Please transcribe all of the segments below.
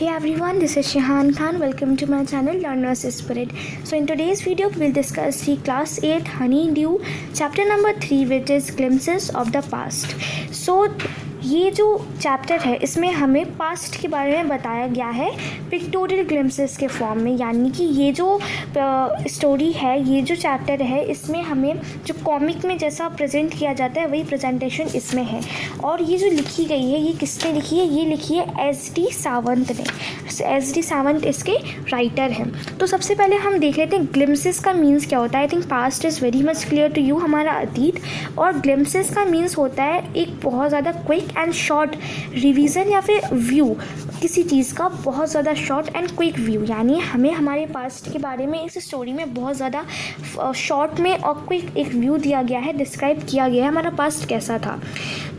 Hey everyone, this is Shahan Khan. Welcome to my channel Learner's Spirit. So in today's video, we'll discuss the Class 8 Honeydew chapter number 3, which is Glimpses of the Past. So ये जो chapter है इसमें हमें past के बारे में बताया गया है पिक्टोरियल ग्लिम्सेस के फॉर्म में, यानी कि ये जो स्टोरी है, ये जो चैप्टर है, इसमें हमें जो कॉमिक में जैसा प्रेजेंट किया जाता है वही प्रेजेंटेशन इसमें है। और ये जो लिखी गई है, ये किसने लिखी है? ये लिखी है एस.डी. सावंत ने। एस.डी. सावंत इसके राइटर हैं। तो सबसे पहले हम देख लेते हैं ग्लिम्सेस का मीन्स क्या होता है। I think past is very much clear to you, हमारा अतीत। और ग्लिम्सेस का मीन्स होता है एक बहुत ज़्यादा क्विक एंड शॉर्ट रिवीजन या फिर व्यू, किसी चीज़ का बहुत ज़्यादा शॉर्ट एंड क्विक व्यू, यानी हमें हमारे पास्ट के बारे में इस स्टोरी में बहुत ज़्यादा शॉर्ट में और क्विक एक व्यू दिया गया है, डिस्क्राइब किया गया है हमारा पास्ट कैसा था।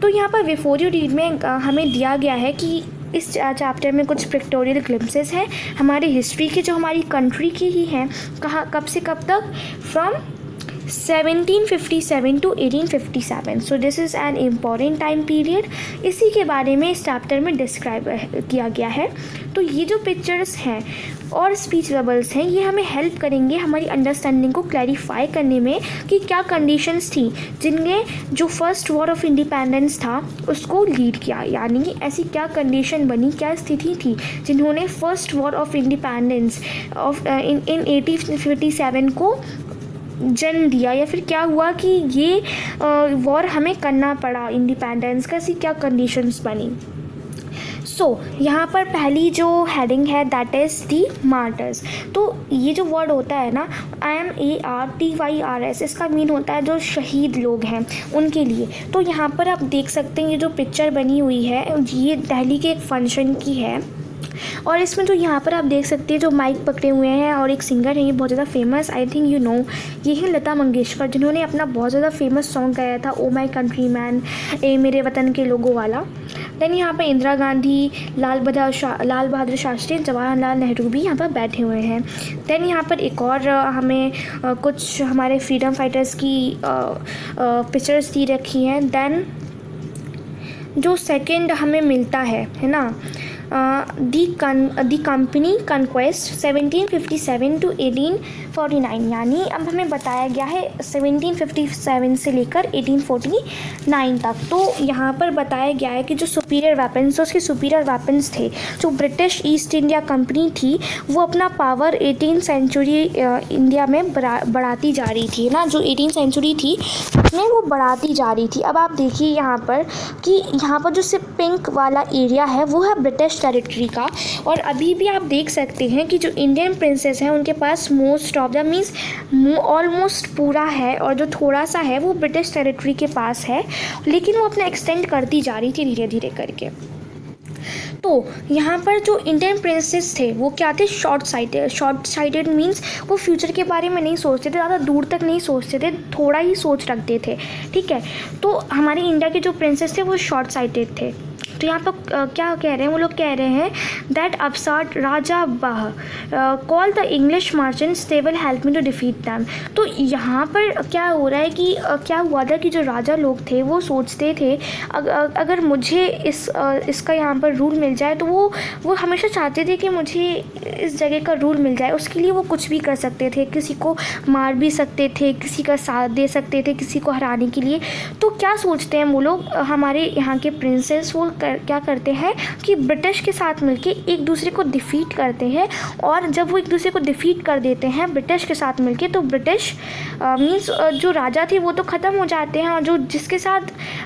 तो यहाँ पर बिफोर यू रीड में हमें दिया गया है कि इस चैप्टर में कुछ पिक्टोरियल ग्लिम्सेस हैं हमारी हिस्ट्री की, जो हमारी कंट्री की ही हैं, कहाँ कब से कब तक, from 1757 to 1857। So this is an important time period. इसी के बारे में इस चैप्टर में डिस्क्राइब किया गया है। तो ये जो पिक्चर्स हैं और स्पीच बबल्स हैं, ये हमें हेल्प करेंगे हमारी अंडरस्टैंडिंग को क्लैरिफाई करने में कि क्या कंडीशंस थी जिनने जो फर्स्ट वॉर ऑफ इंडिपेंडेंस था उसको लीड किया, यानी कि ऐसी क्या कंडीशन बनी, क्या स्थिति थी जिन्होंने first war of independence of in 1857 को जन्म दिया, या फिर क्या हुआ कि ये वॉर हमें करना पड़ा इंडिपेंडेंस का, ऐसी क्या कंडीशंस बनी। यहाँ पर पहली जो हेडिंग है दैट इज़ दी मार्टर्स। तो ये जो वर्ड होता है ना, MARTYRS, इसका मीन होता है जो शहीद लोग हैं उनके लिए। तो यहाँ पर आप देख सकते हैं ये जो पिक्चर बनी हुई है, ये दिल्ली के एक फंक्शन की है। और इसमें जो यहाँ पर आप देख सकते हैं जो माइक पकड़े हुए हैं और एक सिंगर है, ये बहुत ज़्यादा famous, I think you know, ये है लता मंगेशकर, जिन्होंने अपना बहुत ज़्यादा फेमस सॉन्ग गाया था, ओ माई कंट्री मैन, ए मेरे वतन के लोगों वाला। देन यहाँ पर इंदिरा गांधी, लाल बहादुर शास्त्री, जवाहरलाल नेहरू भी यहाँ पर बैठे हुए हैं। देन यहाँ पर एक और हमें कुछ हमारे फ्रीडम फाइटर्स की पिक्चर्स दी रखी हैं। देन जो सेकेंड हमें मिलता है ना, दी कंपनी कन्क्वेस्ट 1757 to 1849, यानी अब हमें बताया गया है 1757 से लेकर 1849 तक। तो यहाँ पर बताया गया है कि जो सुपीरियर वेपन्स, उसके सुपीरियर वेपन्स थे, जो ब्रिटिश ईस्ट इंडिया कंपनी थी वो अपना पावर 18th सेंचुरी इंडिया में बढ़ाती जा रही थी ना, जो 18th सेंचुरी थी उसमें वो बढ़ाती जा रही थी। अब आप देखिए यहाँ पर कि यहाँ पर जो सिर्फ पिंक वाला एरिया है वो है ब्रिटिश टेरिटरी का। और अभी भी आप देख सकते हैं कि जो इंडियन प्रिंसेस हैं उनके पास most of the means almost पूरा है, और जो थोड़ा सा है वो ब्रिटिश टेरिटरी के पास है, लेकिन वो अपना एक्सटेंड करती जा रही थी धीरे धीरे करके। तो यहाँ पर जो इंडियन प्रिंसेस थे वो क्या थे? शॉर्ट साइटेड मीन्स वो फ्यूचर के बारे में नहीं सोचते थे, ज़्यादा दूर तक नहीं सोचते थे, थोड़ा ही सोच रखते थे, ठीक है। तो हमारे इंडिया के जो प्रिंसेस थे वो शॉर्ट साइटेड थे। तो यहाँ पर क्या कह रहे हैं वो लोग? कह रहे हैं दैट अपसार्ट राजा बाह call the English merchants they will help me to defeat them. तो यहाँ पर क्या हो रहा है कि क्या हुआ था कि जो राजा लोग थे वो सोचते थे अगर मुझे इसका यहाँ पर रूल मिल जाए, तो वो हमेशा चाहते थे कि मुझे इस जगह का रूल मिल जाए। उसके लिए वो कुछ भी कर सकते थे, किसी को मार भी सकते थे, किसी का साथ दे सकते थे किसी को हराने के लिए। तो क्या सोचते हैं वो लोग, हमारे यहाँ के प्रिंसेस, वो क्या करते हैं कि ब्रिटिश के साथ मिलके एक दूसरे को डिफ़ीट करते हैं। और जब वो एक दूसरे को डिफ़ीट कर देते हैं ब्रिटिश के साथ मिलके, तो ब्रिटिश मींस जो राजा थे वो तो ख़त्म हो जाते हैं, और जो जिसके साथ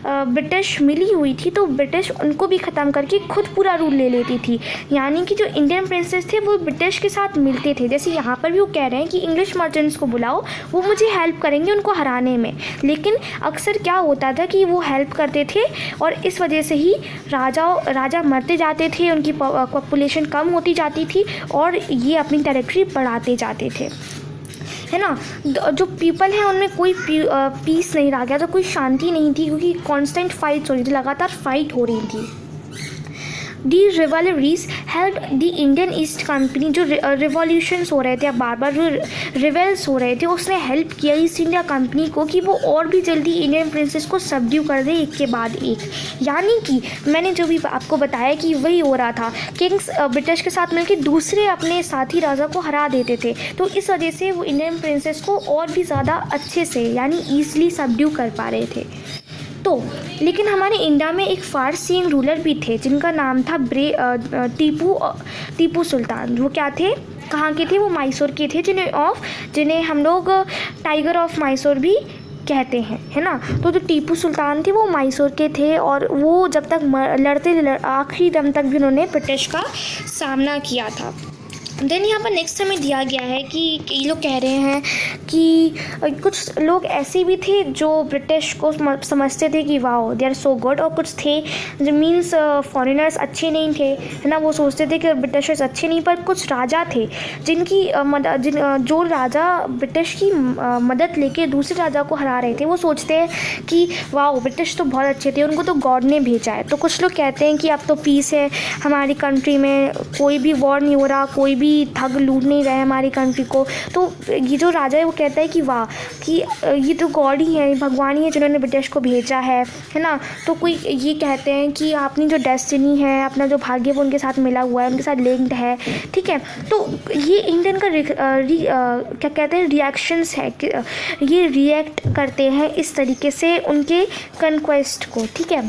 ब्रिटिश मिली हुई थी तो ब्रिटिश उनको भी ख़त्म करके खुद पूरा रूल ले लेती थी। यानी कि जो इंडियन प्रिंसेस थे वो ब्रिटिश के साथ मिलते थे। जैसे यहाँ पर भी वो कह रहे हैं कि इंग्लिश मर्चेंट्स को बुलाओ, वो मुझे हेल्प करेंगे उनको हराने में। लेकिन अक्सर क्या होता था कि वो हेल्प करते थे और इस वजह से ही राजा मरते जाते थे, उनकी पॉपुलेशन कम होती जाती थी और ये अपनी टेरिटरी बढ़ाते जाते थे, है ना। जो पीपल हैं उनमें कोई पीस नहीं रह गया, तो कोई शांति नहीं थी, क्योंकि कांस्टेंट फाइट्स हो रही थी, लगातार फाइट हो रही थी। दी रिवॉल्वरीज help the Indian East company, जो रिवॉल्यूशंस हो रहे थे, बार बार जो रिवेल्स हो रहे थे, उसने हेल्प किया ईस्ट इंडिया कंपनी को कि वो और भी जल्दी इंडियन प्रिंसेस को सबड्यू कर दे एक के बाद एक। यानी कि मैंने जो भी आपको बताया कि वही हो रहा था, किंग्स ब्रिटिश के साथ मिलकर दूसरे अपने साथी राजा को हरा देते थे, तो इस वजह से वो इंडियन प्रिंसेस को और भी ज़्यादा अच्छे से यानी ईजिली सबड्यू कर पा रहे थे। तो लेकिन हमारे इंडिया में एक फारसीन रूलर भी थे जिनका नाम था टीपू सुल्तान। वो क्या थे, कहाँ के थे? वो मैसूर के थे, जिन्हें हम लोग टाइगर ऑफ मैसूर भी कहते हैं, है ना। तो जो टीपू सुल्तान थे वो मैसूर के थे और वो जब तक लड़ते आखिरी दम तक भी उन्होंने ब्रिटिश का सामना किया था। देन यहाँ पर नेक्स्ट हमें दिया गया है कि ये लोग कह रहे हैं कि कुछ लोग ऐसे भी थे जो ब्रिटिश को समझते थे कि wow they are so good, और कुछ थे जो मीन्स फॉरेनर्स अच्छे नहीं थे, है ना, वो सोचते थे कि ब्रिटिशर्स अच्छे नहीं। पर कुछ राजा थे जिनकी जो राजा ब्रिटिश की मदद लेके दूसरे राजा को हरा रहे थे, वो सोचते हैं कि वाओ ब्रिटिश तो बहुत अच्छे थे, उनको तो गॉड ने भेजा है। तो कुछ लोग कहते हैं कि अब तो पीस है हमारी कंट्री में, कोई भी वॉर नहीं हो रहा, कोई भी ठग लूट नहीं रहे हमारी कंट्री को। तो ये जो राजा है वो कहता है कि वाह कि ये तो गॉड ही है, भगवान ही है जिन्होंने ब्रिटिश को भेजा है ना। तो कोई ये कहते हैं कि अपनी जो डेस्टिनी है, अपना जो भाग्य वो उनके साथ मिला हुआ है, उनके साथ लिंक्ड है, ठीक है। तो ये इंडियन का क्या कहते हैं रिएक्शंस है, ये रिएक्ट करते हैं इस तरीके से उनके कन्क्वेस्ट को, ठीक है।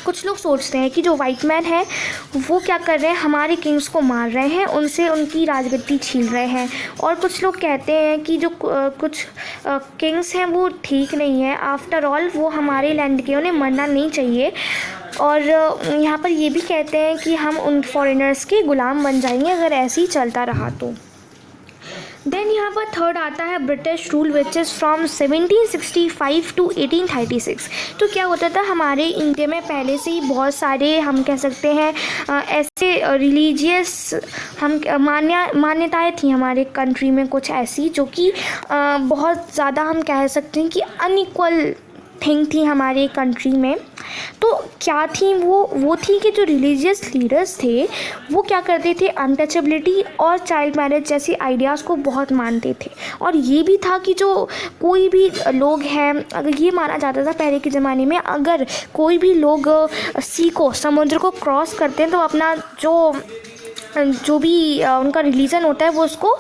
कुछ लोग सोचते हैं कि जो वाइट मैन है वो क्या कर रहे हैं, हमारे किंग्स को मार रहे हैं, उनसे उनकी राजगद्दी छीन रहे हैं। और कुछ लोग कहते हैं कि जो कुछ किंग्स हैं वो ठीक नहीं है, आफ्टर ऑल वो हमारे लैंड के, उन्हें मरना नहीं चाहिए। और यहाँ पर ये भी कहते हैं कि हम उन फॉरेनर्स के गुलाम बन जाएंगे अगर ऐसे ही चलता रहा तो। देन यहाँ पर थर्ड आता है British rule which is from 1765 to 1836। तो क्या होता था, हमारे इंडिया में पहले से ही बहुत सारे हम कह सकते हैं ऐसे रिलीजियस हम मान्यताएं थी हमारे कंट्री में, कुछ ऐसी जो कि बहुत ज़्यादा हम कह सकते हैं कि अनइक्वल थिंग थी हमारे कंट्री में। तो क्या थी वो थी कि जो रिलीजियस लीडर्स थे वो क्या करते थे, अनटचेबिलिटी और चाइल्ड मैरिज जैसी आइडियाज़ को बहुत मानते थे। और ये भी था कि जो कोई भी लोग हैं, अगर ये माना जाता था पहले के ज़माने में, अगर कोई भी लोग सी को, समुद्र को क्रॉस करते हैं तो अपना जो भी उनका रिलीजन होता है वो उसको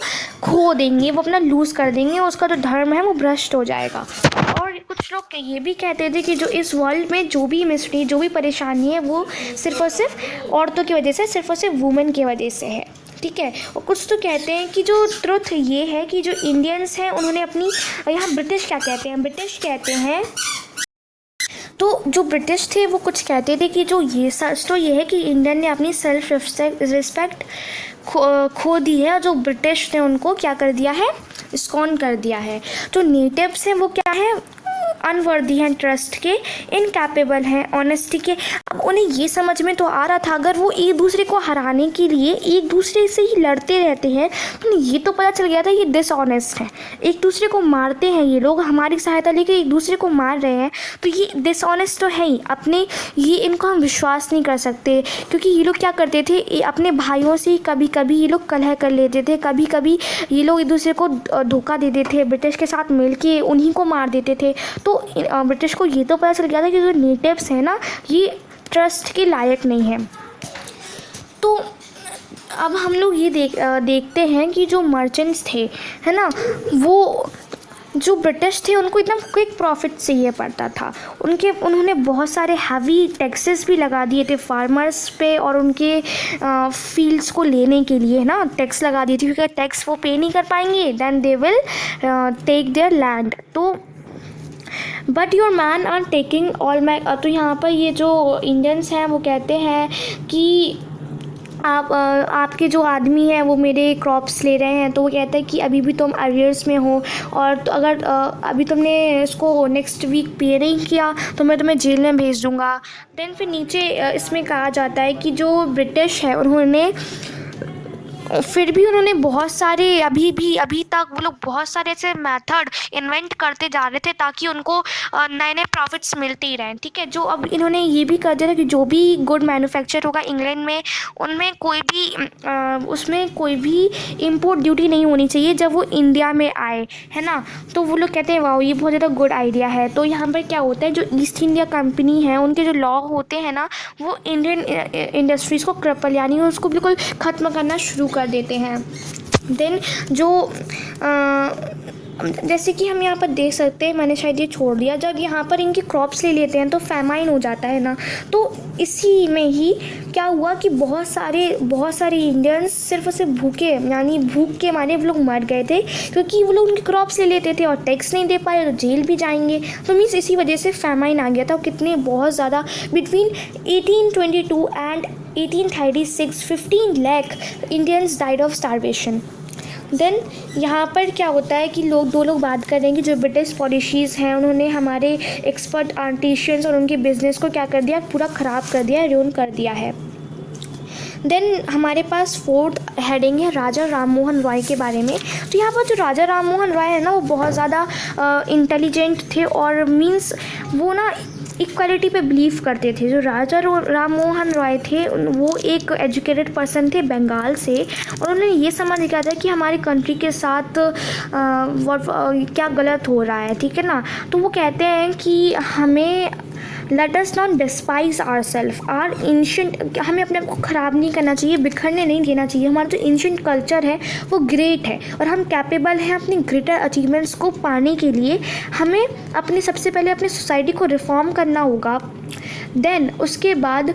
खो देंगे, वो अपना लूज़ कर देंगे, उसका जो धर्म है वो भ्रष्ट हो जाएगा। और कुछ लोग ये भी कहते थे कि जो इस वर्ल्ड में जो भी मिस्ट्री, जो भी परेशानी है वो सिर्फ़ और सिर्फ औरतों की वजह से, सिर्फ़ और सिर्फ वुमेन की वजह से है, ठीक है। और कुछ तो कहते हैं कि जो ट्रुथ ये है कि जो इंडियंस हैं उन्होंने अपनी, यहाँ ब्रिटिश क्या कहते हैं, ब्रिटिश कहते हैं, तो जो ब्रिटिश थे वो कुछ कहते थे कि जो ये सच तो ये है कि इंडियन ने अपनी सेल्फ रिस्पेक्ट खो दी है, और जो ब्रिटिश ने उनको क्या कर दिया है, स्कॉन कर दिया है। जो नेटिव्स हैं वो क्या है, अनवर्दी हैं ट्रस्ट के, इनकैपेबल हैं ऑनेस्टी के। अब उन्हें ये समझ में तो आ रहा था अगर वो एक दूसरे को हराने के लिए एक दूसरे से ही लड़ते रहते हैं तो उन्हें ये तो पता चल गया था ये डिसऑनेस्ट है, एक दूसरे को मारते हैं ये लोग, हमारी सहायता लेके एक दूसरे को मार रहे हैं, तो ये डिसऑनेस्ट तो है ही। ये इनको हम विश्वास नहीं कर सकते, क्योंकि ये लोग क्या करते थे, अपने भाइयों से कभी कभी ये लोग कलह कर लेते थे, कभी कभी ये लोग एक दूसरे को धोखा दे देते थे, ब्रिटिश के साथ मिल के उन्हीं को मार देते थे। तो ब्रिटिश को ये तो पता चल गया था कि जो नेटिव्स हैं ना ये ट्रस्ट के लायक नहीं है। तो अब हम लोग ये देखते हैं कि जो मर्चेंट्स थे, है ना, वो जो ब्रिटिश थे उनको एकदम क्विक प्रॉफिट चाहिए पड़ता था। उन्होंने बहुत सारे हैवी टैक्सेस भी लगा दिए थे फार्मर्स पे, और उनके फील्ड्स को लेने के लिए ना टैक्स लगा दिए थे, क्योंकि टैक्स वो पे नहीं कर पाएंगे then they will take their land. तो but your man are taking all my, तो यहाँ पर ये जो इंडियंस हैं वो कहते हैं कि आपके जो आदमी हैं वो मेरे क्रॉप्स ले रहे हैं। तो वो कहता है कि अभी भी तुम अरियर्स में हो, और तो अगर अभी तुमने इसको नेक्स्ट वीक पे नहीं किया तो मैं तुम्हें जेल में भेज दूँगा। देन फिर नीचे इसमें कहा जाता है कि जो ब्रिटिश है उन्होंने फिर भी उन्होंने बहुत सारे अभी तक वो लोग बहुत सारे ऐसे मेथड इन्वेंट करते जा रहे थे ताकि उनको नए नए प्रॉफिट्स मिलते ही रहें, ठीक है। जो अब इन्होंने ये भी कर दिया था कि जो भी गुड मैन्युफैक्चर होगा इंग्लैंड में, उनमें उसमें कोई भी इम्पोर्ट ड्यूटी नहीं होनी चाहिए जब वो इंडिया में आए, है ना। तो वो लोग कहते हैं वाह ये बहुत ज़्यादा गुड आइडिया है। तो यहाँ पर क्या होता है, जो ईस्ट इंडिया कंपनी है उनके जो लॉ होते हैं ना, वो इंडियन इंडस्ट्रीज़ को क्रपल यानी उसको बिल्कुल ख़त्म करना शुरू कर देते हैं। देन जो जैसे कि हम यहाँ पर देख सकते हैं, मैंने शायद ये छोड़ दिया, जब यहाँ पर इनकी क्रॉप्स ले लेते हैं तो फैमाइन हो जाता है ना। तो इसी में ही क्या हुआ कि बहुत सारे इंडियंस सिर्फ और सिर्फ भूखे यानी भूख के मारे वो लोग मर गए थे, क्योंकि वो लोग उनकी क्रॉप्स ले लेते थे और टैक्स नहीं दे पाए तो जेल भी जाएंगे। तो मीन्स इसी वजह से फैमाइन आ गया था। कितने बहुत ज़्यादा between 1822 and 1836 15 lakh Indians died of starvation. Then यहाँ पर क्या होता है कि दो लोग बात कर रहे हैं कि जो ब्रिटिश पॉलिसीज़ हैं उन्होंने हमारे एक्सपर्ट आर्टिशियंस और उनके बिज़नेस को क्या कर दिया, पूरा ख़राब कर दिया, रूइन कर दिया है। देन हमारे पास फोर्थ हेडिंग है राजा राम मोहन रॉय के बारे में। तो यहाँ पर जो राजा राम मोहन रॉय है ना, वो बहुत ज़्यादा इंटेलिजेंट थे और मीन्स वो ना इक्वालिटी पे बिलीव करते थे। जो राजा राम मोहन रॉय थे वो एक एजुकेटेड पर्सन थे बंगाल से, और उन्होंने ये समझ लिया था कि हमारी कंट्री के साथ क्या गलत हो रहा है, ठीक है ना। तो वो कहते हैं कि हमें let us not despise our self our ancient, हमें अपने आप को ख़राब नहीं करना चाहिए, बिखरने नहीं देना चाहिए। हमारा जो एंशिएंट कल्चर है वो ग्रेट है और हम कैपेबल हैं अपनी ग्रेटर अचीवमेंट्स को पाने के लिए। हमें सबसे पहले अपनी सोसाइटी को रिफॉर्म करना होगा। देन उसके बाद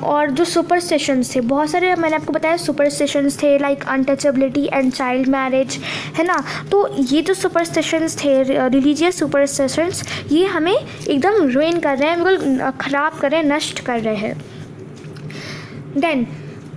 और जो सुपरस्टिशंस थे, बहुत सारे मैंने आपको बताया सुपरस्टिशंस थे, like untouchability and child marriage, है ना। तो ये जो सुपरस्टिशंस थे, रिलीजियस सुपरस्टिशंस, ये हमें एकदम रुइन कर रहे हैं, बिल्कुल ख़राब कर रहे हैं, नष्ट कर रहे हैं। देन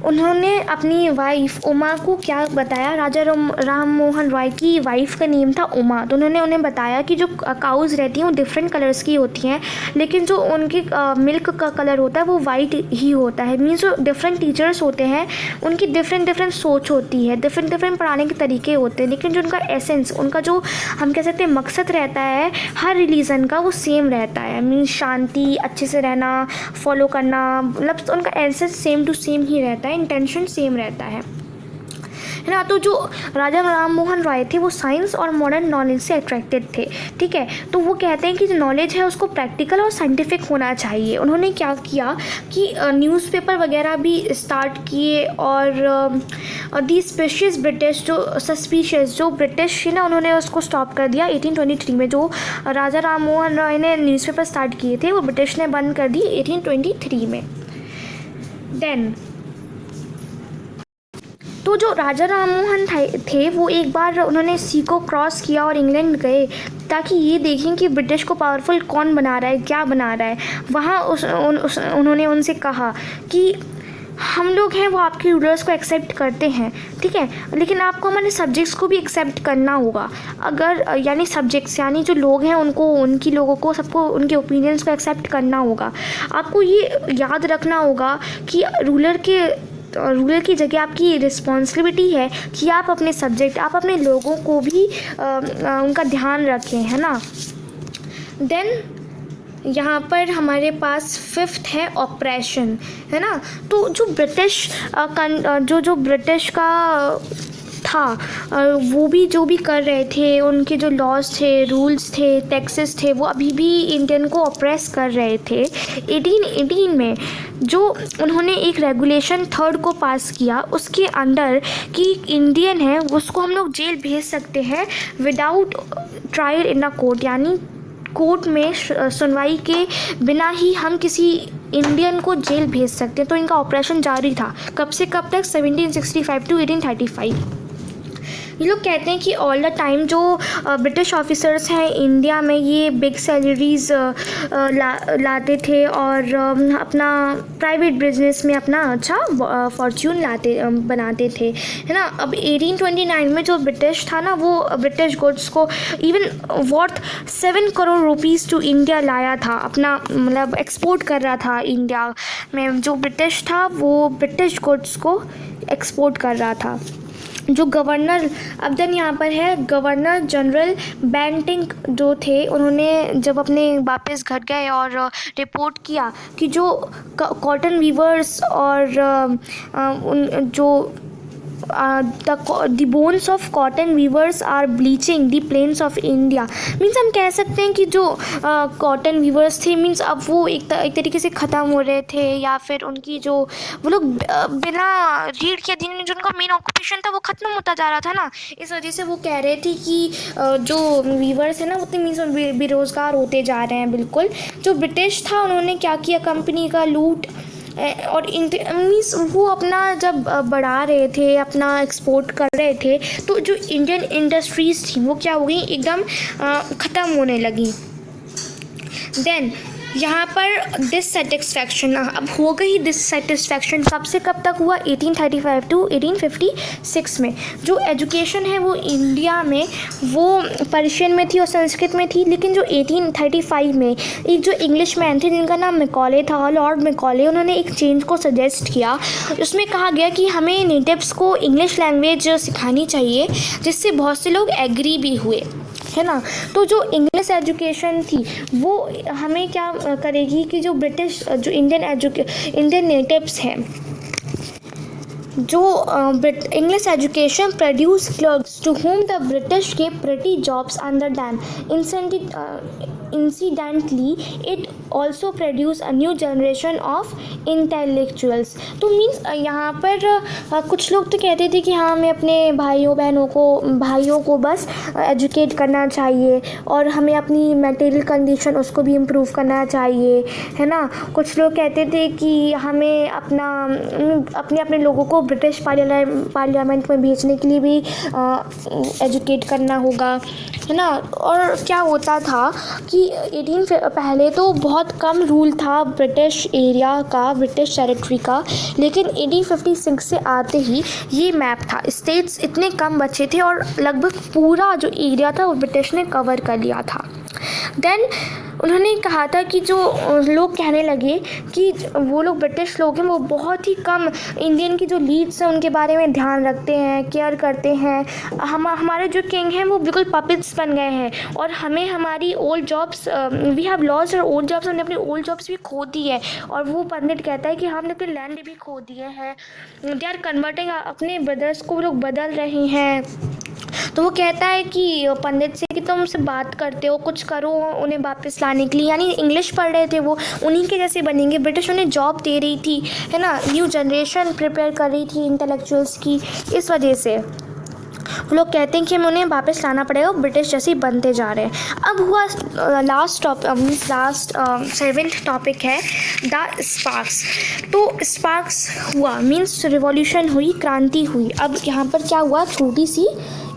उन्होंने अपनी वाइफ उमा को क्या बताया, राजा राम मोहन रॉय की वाइफ का नेम था उमा। तो उन्हें बताया कि जो काउज़ रहती हैं वो डिफरेंट कलर्स की होती हैं, लेकिन जो उनकी मिल्क का कलर होता है वो वाइट ही होता है। मीन्स जो डिफरेंट टीचर्स होते हैं उनकी डिफरेंट सोच होती है, डिफरेंट पढ़ाने के तरीके होते हैं, लेकिन जो उनका एसेंस, उनका जो हम कह सकते हैं मकसद रहता है हर रिलीजन का, वो सेम रहता है। मीन्स शांति, अच्छे से रहना, फॉलो करना, मतलब उनका एसेंस सेम टू सेम ही रहता है, इंटेंशन सेम रहता है ना। तो जो राजा राम मोहन रॉय थे वो साइंस और मॉडर्न नॉलेज से अट्रैक्टेड थे, ठीक है। तो वो कहते हैं कि जो नॉलेज है उसको प्रैक्टिकल और साइंटिफिक होना चाहिए। उन्होंने क्या किया कि न्यूज़पेपर वगैरह भी स्टार्ट किए और दी स्पेशियस ब्रिटिश जो ब्रिटिश है ना, उन्होंने उसको स्टॉप कर दिया 1823 में। जो राजा राम मोहन रॉय ने न्यूज़पेपर स्टार्ट किए थे वो ब्रिटिश ने बंद कर दी 1823 में। देन तो जो राजा राम मोहन थे वो एक बार उन्होंने सी को क्रॉस किया और इंग्लैंड गए ताकि ये देखें कि ब्रिटिश को पावरफुल कौन बना रहा है, क्या बना रहा है। वहाँ उन्होंने उनसे कहा कि हम लोग हैं वो आपके रूलर्स को एक्सेप्ट करते हैं, ठीक है, लेकिन आपको हमारे सब्जेक्ट्स को भी एक्सेप्ट करना होगा। अगर यानी सब्जेक्ट्स यानी जो लोग हैं उनको सबको उनके ओपिनियंस को एक्सेप्ट करना होगा। आपको ये याद रखना होगा कि रूलर की जगह आपकी रिस्पॉन्सिबिलिटी है कि आप अपने सब्जेक्ट, आप अपने लोगों को भी उनका ध्यान रखें, है ना। देन यहाँ पर हमारे पास फिफ्थ है ऑपरेशन, है ना। तो जो ब्रिटिश का था वो भी जो भी कर रहे थे, उनके जो लॉज थे, रूल्स थे, टैक्सेस थे, वो अभी भी इंडियन को ऑप्रेस कर रहे थे। 1818 में जो उन्होंने एक रेगुलेशन 3rd को पास किया, उसके अंडर कि इंडियन है उसको हम लोग जेल भेज सकते हैं without trial in the court, यानी कोर्ट में सुनवाई के बिना ही हम किसी इंडियन को जेल भेज सकते हैं। तो इनका ऑपरेशन जारी था कब से कब तक, 1765 to 1835। ये लोग कहते हैं कि ऑल द टाइम जो ब्रिटिश ऑफिसर्स हैं इंडिया में ये बिग सैलरीज लाते थे और अपना प्राइवेट बिजनेस में अपना अच्छा फॉर्च्यून बनाते थे, है ना। अब 1829 में जो ब्रिटिश था ना, वो ब्रिटिश गुड्स को even worth 7 crore rupees to India लाया था, अपना मतलब एक्सपोर्ट कर रहा था। इंडिया में जो ब्रिटिश था वो ब्रिटिश गुड्स को एक्सपोर्ट कर रहा था। जो गवर्नर, अब देन यहाँ पर है गवर्नर जनरल बेंटिंक जो थे, उन्होंने जब अपने वापस घर गए और रिपोर्ट किया कि जो कॉटन वीवर्स और उन जो the bones of cotton weavers are bleaching the plains of India। Means हम कह सकते हैं कि जो कॉटन वीवर्स थे मीन्स अब वो एक तरीके से ख़त्म हो रहे थे, या फिर उनकी जो वो लोग बिना रीढ़ के दिन जो उनका मेन ऑक्यूपेशन था वो ख़त्म होता जा रहा था ना। इस वजह से वो कह रहे थे कि जो वीवर्स है ना वो मीन्स बेरोज़गार होते जा रहे हैं। बिल्कुल जो ब्रिटिश था उन्होंने क्या किया, कंपनी का लूट और मीन्स वो अपना जब बढ़ा रहे थे, अपना एक्सपोर्ट कर रहे थे, तो जो इंडियन इंडस्ट्रीज़ थी वो क्या हो गई, एकदम ख़त्म होने लगी। देन यहाँ पर डिससेटिस्फैक्शन, अब हो गई डिससेटिस्फैक्शन। कब से कब तक हुआ, 1835 टू 1856 में। जो एजुकेशन है वो इंडिया में वो पर्शियन में थी और संस्कृत में थी, लेकिन जो 1835 में एक जो इंग्लिश मैन थे जिनका नाम मैकॉले था, लॉर्ड मैकॉले, उन्होंने एक चेंज को सजेस्ट किया। उसमें कहा गया कि हमें नेटिव्स को इंग्लिश लैंग्वेज सिखानी चाहिए, जिससे बहुत से लोग एग्री भी हुए, है ना। तो जो इंग्लिश एजुकेशन थी वो हमें क्या करेगी कि जो ब्रिटिश जो इंडियन नेटिव्स हैं, जो English education produce clerks to whom the British gave pretty jobs under them. Incidentally, it also produced a new generation of intellectuals. तो मीन्स यहाँ पर कुछ लोग तो कहते थे कि हाँ हमें अपने भाइयों को बस एजुकेट करना चाहिए और हमें अपनी मटेरियल कंडीशन उसको भी इम्प्रूव करना चाहिए, है ना। कुछ लोग कहते थे कि हमें अपने लोगों को ब्रिटिश पार्लियामेंट में भेजने के लिए भी एजुकेट करना होगा, है ना। और क्या होता था कि पहले तो बहुत कम रूल था ब्रिटिश एरिया का, ब्रिटिश टेरिटरी का, लेकिन 1856 से आते ही ये मैप था, स्टेट्स इतने कम बचे थे और लगभग पूरा जो एरिया था वो ब्रिटिश ने कवर कर लिया था। देन उन्होंने कहा था कि जो लोग कहने लगे कि वो लोग ब्रिटिश लोग हैं वो बहुत ही कम इंडियन की जो लीड्स हैं उनके बारे में ध्यान रखते हैं, केयर करते हैं। हमारे जो किंग हैं वो बिल्कुल पपेट्स बन गए हैं और हमें हमारी old jobs, we have lost और ओल्ड जॉब्स, हमने अपनी ओल्ड जॉब्स भी खो दी है। और वो पंडित कहता है कि हमने अपने लैंड भी खो दिए हैं, दे आर कन्वर्टिंग, अपने ब्रदर्स को लोग बदल रहे हैं। तो वो कहता है कि पंडित से कि तुम उनसे बात करते हो, कुछ करो उन्हें वापस लाने के लिए, यानी इंग्लिश पढ़ रहे थे वो, उन्हीं के जैसे बनेंगे। ब्रिटिश उन्हें जॉब दे रही थी, है ना, न्यू जनरेशन प्रिपेयर कर रही थी इंटेलेक्चुअल्स की। इस वजह से वो लोग कहते हैं कि हमें उन्हें वापस लाना पड़ेगा, ब्रिटिश जैसे बनते जा रहे हैं। अब हुआ लास्ट 7th टॉपिक है द स्पार्क्स। तो स्पार्क्स हुआ मीन्स रिवॉल्यूशन हुई, क्रांति हुई। अब यहाँ पर क्या हुआ, छोटी सी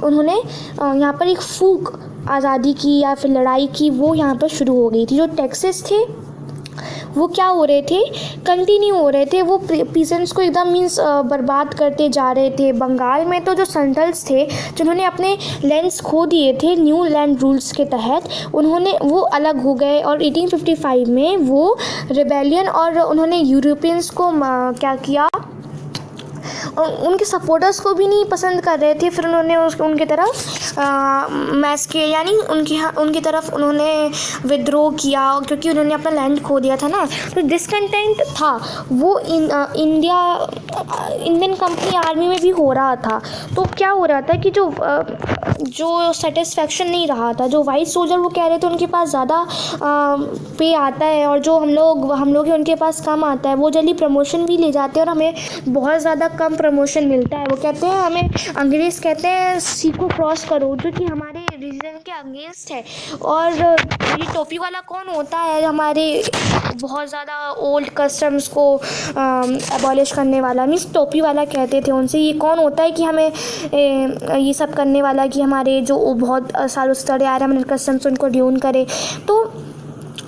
उन्होंने यहाँ पर एक फूक आज़ादी की या फिर लड़ाई की, वो यहाँ पर शुरू हो गई थी। जो टैक्सेस थे वो क्या हो रहे थे, कंटिन्यू हो रहे थे, वो पीसेंट्स को एकदम मीन्स बर्बाद करते जा रहे थे। बंगाल में तो जो सेंट्रल्स थे जिन्होंने अपने लैंड्स खो दिए थे न्यू लैंड रूल्स के तहत, उन्होंने वो अलग हो गए और 1855 में वो रिबेलियन, और उन्होंने यूरोपियंस को क्या किया, उनके सपोर्टर्स को भी नहीं पसंद कर रहे थे। फिर उन्होंने उनकी तरफ मैस किए, यानी उनकी तरफ उन्होंने विद्रोह किया, क्योंकि उन्होंने अपना लैंड खो दिया था ना। तो डिसकंटेंट था वो इंडियन कंपनी आर्मी में भी हो रहा था। तो क्या हो रहा था कि जो सेटिस्फेक्शन नहीं रहा था, जो वाइट सोल्जर वो कह रहे थे उनके पास ज़्यादा पे आता है और जो हम लोग हैं उनके पास कम आता है, वो जल्दी प्रमोशन भी ले जाते हैं और हमें बहुत ज़्यादा कम प्रमोशन मिलता है। वो कहते हैं, हमें अंग्रेज़ कहते हैं सी को क्रॉस करो, जो कि हमारे रीज़न के अगेंस्ट है। और ये टोपी वाला कौन होता है हमारे बहुत ज़्यादा ओल्ड कस्टम्स को अबॉलिश करने वाला, मीन्स टोपी वाला कहते थे उनसे। ये कौन होता है कि हमें ये सब करने वाला, कि हमारे जो बहुत सालों से चले आ रहे हैं हमारे कस्टम्स उनको ड्यून करे। तो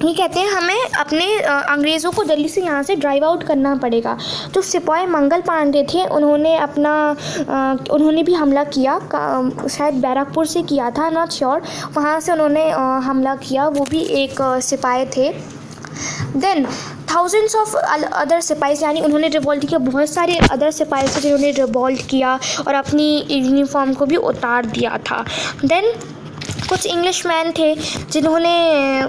ये कहते हैं हमें अपने अंग्रेज़ों को जल्दी से यहाँ से ड्राइव आउट करना पड़ेगा। जो सिपाही मंगल पांडे थे उन्होंने भी हमला किया, शायद बैरकपुर से किया था, नॉट श्योर, वहाँ से उन्होंने हमला किया, वो भी एक सिपाही थे। देन थाउजेंड्स ऑफ अदर सिपाहीज, यानी उन्होंने रिवॉल्ट किया, बहुत सारे अदर सिपाही थे जिन्होंने रिवॉल्ट किया और अपनी यूनिफॉर्म को भी उतार दिया था। देन कुछ इंग्लिश मैन थे जिन्होंने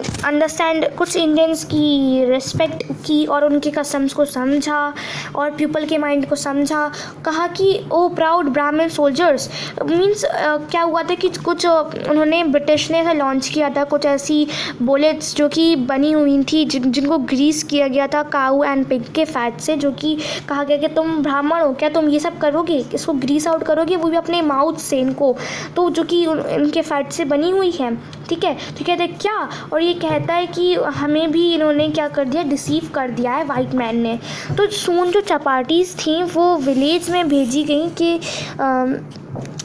कुछ इंडियंस की रिस्पेक्ट की और उनके कस्टम्स को समझा और पीपल के माइंड को समझा। कहा कि ओ प्राउड ब्राह्मण सोल्जर्स, मीन्स क्या हुआ था कि कुछ उन्होंने ब्रिटिश ने लॉन्च किया था कुछ ऐसी बुलेट्स जो कि बनी हुई थी, जिनको ग्रीस किया गया था काऊ एंड पिग के फैट से, जो कि कहा गया कि तुम ब्राह्मण हो क्या, तुम ये सब करोगे, इसको ग्रीस आउट करोगे, वो भी अपने माउथ से इनको, तो जो कि इनके फैट से बनी हुई है। ठीक है, तो कहते हैं क्या, और ये कहता है कि हमें भी इन्होंने क्या कर दिया, डिसीव कर दिया है वाइट मैन ने। तो सून जो चपाटीज़ थी वो विलेज में भेजी गई कि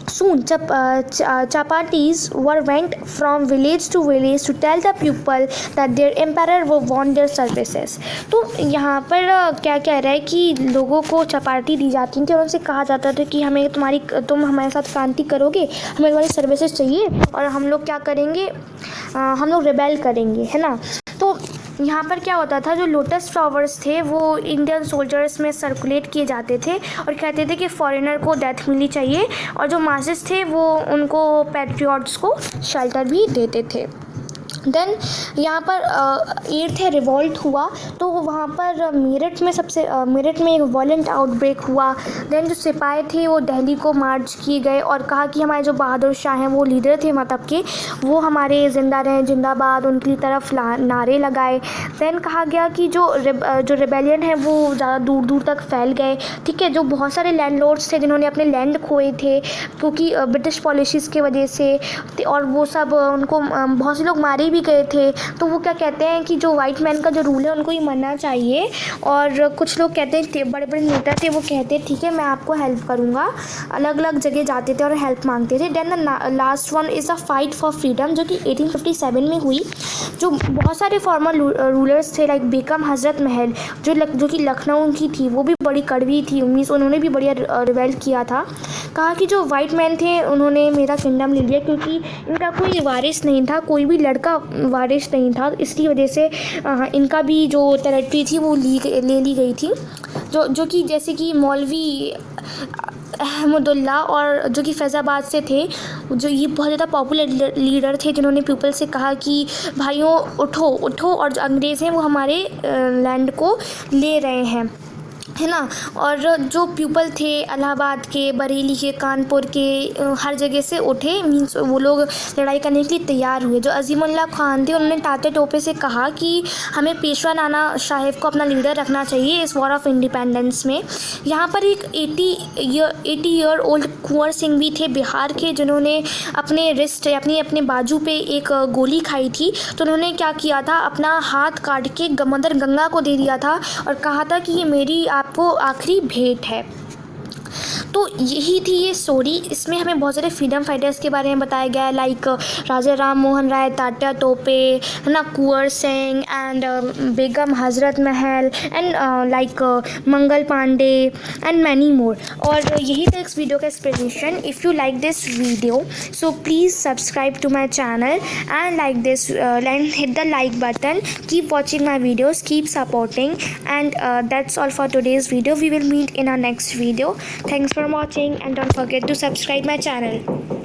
soon chapatis were went from village to village to tell the people that their emperor will want their services। तो यहाँ पर क्या कह रहा है कि लोगों को चपाटी दी जाती थी और उनसे कहा जाता था कि तुम हमारे साथ क्रांति करोगे, हमें तुम्हारी सर्विसेज चाहिए और हम लोग क्या करेंगे, हम लोग रिबेल करेंगे, है ना। तो यहाँ पर क्या होता था, जो लोटस फ्लावर्स थे वो इंडियन सोल्जर्स में सर्कुलेट किए जाते थे और कहते थे कि फॉरेनर को डेथ मिलनी चाहिए, और जो मासेस थे वो उनको पैट्रियट्स को शेल्टर भी देते थे। देन यहाँ पर एट्थ है रिवॉल्ट हुआ, तो वहाँ पर मेरठ में एक वॉलेंट आउटब्रेक हुआ। देन जो सिपाही थे वो दिल्ली को मार्च किए गए और कहा कि हमारे जो बहादुर शाह हैं वो लीडर थे मतलब के, वो हमारे ज़िंदा रहें, जिंदाबाद, उनकी तरफ नारे लगाए। देन कहा गया कि जो रिबेलियन है वो ज़्यादा दूर दूर तक फैल गए। ठीक है, जो बहुत सारे लैंडलॉर्ड्स थे जिन्होंने अपने लैंड खोए थे क्योंकि ब्रिटिश पॉलिसीज़ की वजह से, और वो सब उनको बहुत से लोग मारे भी गए थे। तो वो क्या कहते हैं कि जो वाइट मैन का जो रूल है उनको ही मानना चाहिए। और कुछ लोग कहते हैं, बड़े बड़े नेता थे, वो कहते हैं ठीक है मैं आपको हेल्प करूँगा, अलग अलग जगह जाते थे और हेल्प मांगते थे। Then the last one is the fight for freedom, जो कि 1857 में हुई। जो बहुत सारे फॉर्मर रूलर्स थे लाइक बेगम हज़रत महल जो कि लखनऊ की थी, वो भी बड़ी कड़वी थी, उन्होंने भी बढ़िया रिवेल किया था। कहा कि जो वाइट मैन थे उन्होंने मेरा किंगडम ले लिया क्योंकि इनका कोई वारिस नहीं था, कोई भी लड़का वारिस नहीं था, इसकी वजह से इनका भी जो टेरिटरी थी वो ले ली गई थी। जो कि जैसे कि मौलवी अहमदुल्ला और जो कि फैज़ाबाद से थे, जो ये बहुत ज़्यादा पॉपुलर लीडर थे जिन्होंने पीपल से कहा कि भाइयों उठो और जो अंग्रेज़ हैं वो हमारे लैंड को ले रहे हैं, है ना। और जो पीपल थे इलाहाबाद के, बरेली के, कानपुर के, हर जगह से उठे, मीन्स वो लोग लड़ाई करने के लिए तैयार हुए। जो अजीमुल्ला खान थे उन्होंने ताते टोपे से कहा कि हमें पेशवा नाना साहिब को अपना लीडर रखना चाहिए इस वॉर ऑफ इंडिपेंडेंस में। यहाँ पर एक 80 ईयर ओल्ड कुंवर सिंह भी थे बिहार के, जिन्होंने अपने रिस्ट अपने बाजू पे एक गोली खाई थी। तो उन्होंने क्या किया था, अपना हाथ काट के मदर गंगा को दे दिया था और कहा था कि ये मेरी आपको आखिरी भेंट है। तो यही थी ये स्टोरी। इसमें हमें बहुत सारे फ्रीडम फाइटर्स के बारे में बताया गया है, लाइक राजा राम मोहन राय, तात्या टोपे, है ना, Kunwar Singh and Begum Hazrat Mahal and like Mangal Pandey and many more. और यही था इस वीडियो का explanation. If you like this video so please subscribe to my channel and like this and hit the like button. Keep watching my videos, keep supporting, and that's all for today's video. We will meet in our next video. Thanks for watching and don't forget to subscribe my channel.